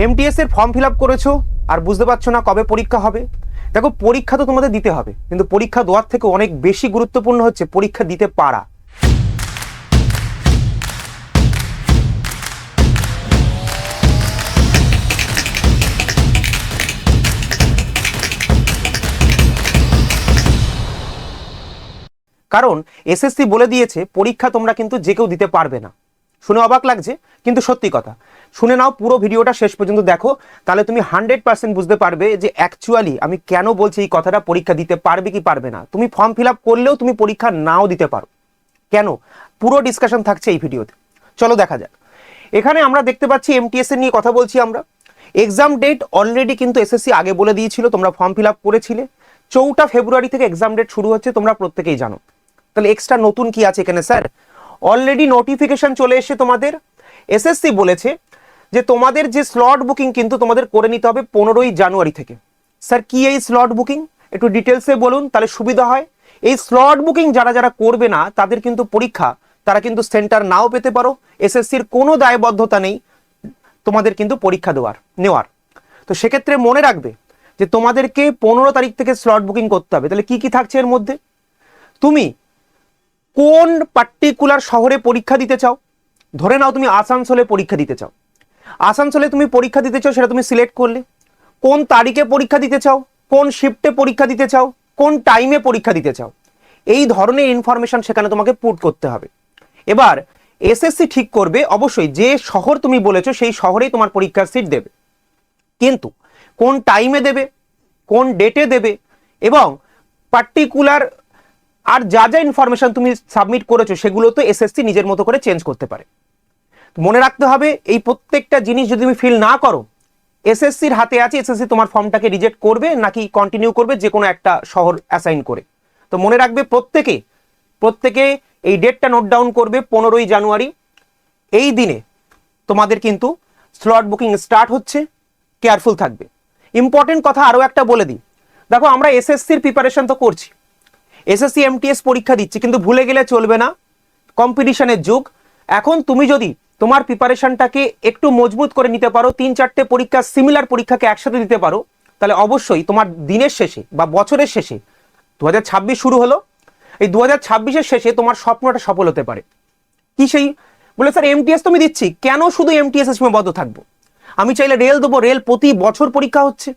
MTS এর form fill up করেছো আর বুঝতে পারছো না কবে পরীক্ষা হবে। দেখো, পরীক্ষা তো তোমাদের দিতে হবে, কিন্তু পরীক্ষা দেওয়ার থেকে অনেক বেশি গুরুত্বপূর্ণ হচ্ছে পরীক্ষা দিতে পারা। কারণ এসএসসি বলে দিয়েছে পরীক্ষা তোমরা কিন্তু যে কেউ দিতে পারবে না। শুনে অবাক লাগছে, কিন্তু সত্যি কথা। শুনে নাও, পুরো ভিডিওটা শেষ পর্যন্ত দেখো, তাহলে তুমি 100% বুঝতে পারবে যে অ্যাকচুয়ালি আমি কেন বলছি এই কথাটা, পরীক্ষা দিতে পারবে কি পারবে না। তুমি ফর্ম ফিল আপ করলেও তুমি পরীক্ষা নাও দিতে পারো। কেন? পুরো ডিসকাশন থাকছে এই ভিডিওতে। চলো দেখা যাক। এখানে আমরা দেখতে পাচ্ছি এমটিএস এর নিয়ে কথা বলছি আমরা। এক্সাম ডেট অলরেডি কিন্তু এসএসসি আগে বলে দিয়েছিল, তোমরা ফর্ম ফিল আপ করেছিলে। 4 ফেব্রুয়ারি থেকে এক্সাম ডেট শুরু হচ্ছে, তোমরা প্রত্যেকেই জানো। তাহলে এক্সট্রা নতুন কি আছে এখানে স্যার? অলরেডি নোটিফিকেশন চলে এসেছে তোমাদের। এসএসসি বলেছে যে তোমাদের যে স্লট বুকিং কিন্তু তোমাদের করে নিতে হবে 15ই জানুয়ারি থেকে। স্যার কি এই স্লট বুকিং? একটু ডিটেলসে বলুন, তাহলে সুবিধা হয়। এই স্লট বুকিং যারা যারা করবে না তাদের কিন্তু পরীক্ষা, তারা কিন্তু সেন্টার নাও পেতে পারো। এসএসসির কোনো দায়বদ্ধতা নেই তোমাদের কিন্তু পরীক্ষা নেওয়ার। তো সেক্ষেত্রে মনে রাখবে যে তোমাদেরকে 15 তারিখ থেকে স্লট বুকিং করতে হবে। তাহলে কি কি থাকছে এর মধ্যে? তুমি কোন পার্টিকুলার শহরে পরীক্ষা দিতে চাও? ধরে নাও তুমি আসানসোলে পরীক্ষা দিতে চাও। আসানসোলে তুমি পরীক্ষা দিতে চাও, সেটা তুমি সিলেক্ট করলে। কোন তারিখে পরীক্ষা দিতে চাও, কোন শিফটে পরীক্ষা দিতে চাও, কোন টাইমে পরীক্ষা দিতে চাও, এই ধরনের ইনফরমেশন সেখানে তোমাকে পুট করতে হবে। এবার এসএসসি ঠিক করবে অবশ্যই যে শহর তুমি বলেছো সেই শহরেই তোমার পরীক্ষার সিট দেবে, কিন্তু কোন টাইমে দেবে, কোন ডেটে দেবে, এবং পার্টিকুলার আর যা যা ইনফরমেশন তুমি সাবমিট করেছো সেগুলো তো এসএসসি নিজের মতো করে চেঞ্জ করতে পারে। মনে রাখতে হবে এই প্রত্যেকটা জিনিস যদি তুমি ফিল না করো, এসএসসির হাতে আছে, এসএসসি তোমার ফর্মটাকে রিজেক্ট করবে নাকি কন্টিনিউ করবে যে কোনো একটা শহর অ্যাসাইন করে। তো মনে রাখবে প্রত্যেকে এই ডেটটা নোট ডাউন করবে, 15ই জানুয়ারি। এই দিনে তোমাদের কিন্তু স্লট বুকিং স্টার্ট হচ্ছে, কেয়ারফুল থাকবে। ইম্পর্টেন্ট কথা আরও একটা বলে দিই, দেখো আমরা এসএসসির প্রিপারেশন তো করছি, এসএসসি এমটিএস পরীক্ষা দিচ্ছি, কিন্তু ভুলে গেলে চলবে না, কম্পিটিশনের যুগ। এখন তুমি যদি তোমার প্রিপারেশনটাকে একটু মজবুত করে নিতে পারো, 3-4টে পরীক্ষা, সিমিলার পরীক্ষাকে একসাথে দিতে পারো, তাহলে অবশ্যই তোমার দিনের শেষে বা বছরের শেষে 2026 শুরু হলো, এই 2026-এর শেষে তোমার স্বপ্নটা সফল হতে পারে। কি সেই? বলে স্যার এমটিএস তুমি দিচ্ছি, কেন শুধু এমটিএস এ সীমাবদ্ধ থাকবো? আমি চাইলে রেল দেবো, রেল প্রতি বছর পরীক্ষা হচ্ছে।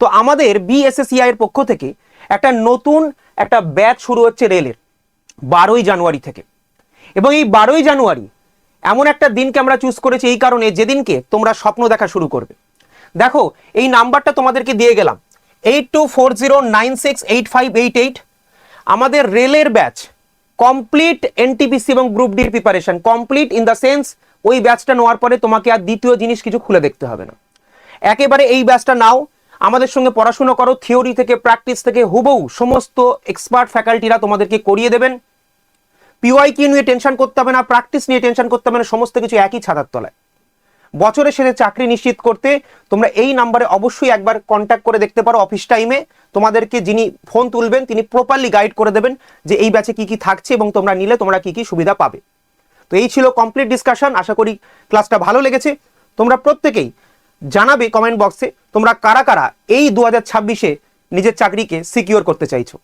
তো আমাদের বিএসএসসিআই এর পক্ষ থেকে একটা নতুন একটা ব্যাচ শুরু হচ্ছে রেলের 12ই জানুয়ারি থেকে। এবং এই 12ই জানুয়ারি এমন একটা দিনকে আমরা চুজ করেছি এই কারণে, যেদিনকে তোমরা স্বপ্ন দেখা শুরু করবে। দেখো এই নাম্বারটা তোমাদেরকে দিয়ে গেলাম, 8240968588। আমাদের রেলের ব্যাচ কমপ্লিট এনটিপিসি এবং গ্রুপ ডির preparation complete, in the sense ওই ব্যাচটা নেওয়ার পরে তোমাকে আর দ্বিতীয় জিনিস কিছু খুলে দেখতে হবে না। একেবারে এই ব্যাচটা নাও, আমাদের সঙ্গে পড়াশোনা করো, থিওরি থেকে প্র্যাকটিস থেকে হুবহু সমস্ত এক্সপার্ট ফ্যাকাল্টিরা তোমাদেরকে করিয়ে দেবেন। পিওয়াইকিউ নিয়ে টেনশন করতে হবে না, প্র্যাকটিস নিয়ে টেনশন করতে হবে না, সমস্ত কিছু একই ছাতার তলায়। বছরের শেষে চাকরি নিশ্চিত করতে তোমরা এই নাম্বারে অবশ্যই একবার কন্ট্যাক্ট করে দেখতে পারো। অফিস টাইমে তোমাদেরকে যিনি ফোন তুলবেন তিনি প্রপারলি গাইড করে দেবেন যে এই ব্যাচে কি কি থাকছে এবং তোমরা নিলে তোমরা কি কি সুবিধা পাবে। তো এই ছিল কমপ্লিট ডিসকাশন। আশা করি ক্লাসটা ভালো লেগেছে। তোমরা প্রত্যেকেই জানাবে কমেন্ট বক্সে তোমরা কারা কারা এই 2026-এ নিজের চাকরিকে সিকিউর করতে চাইছো।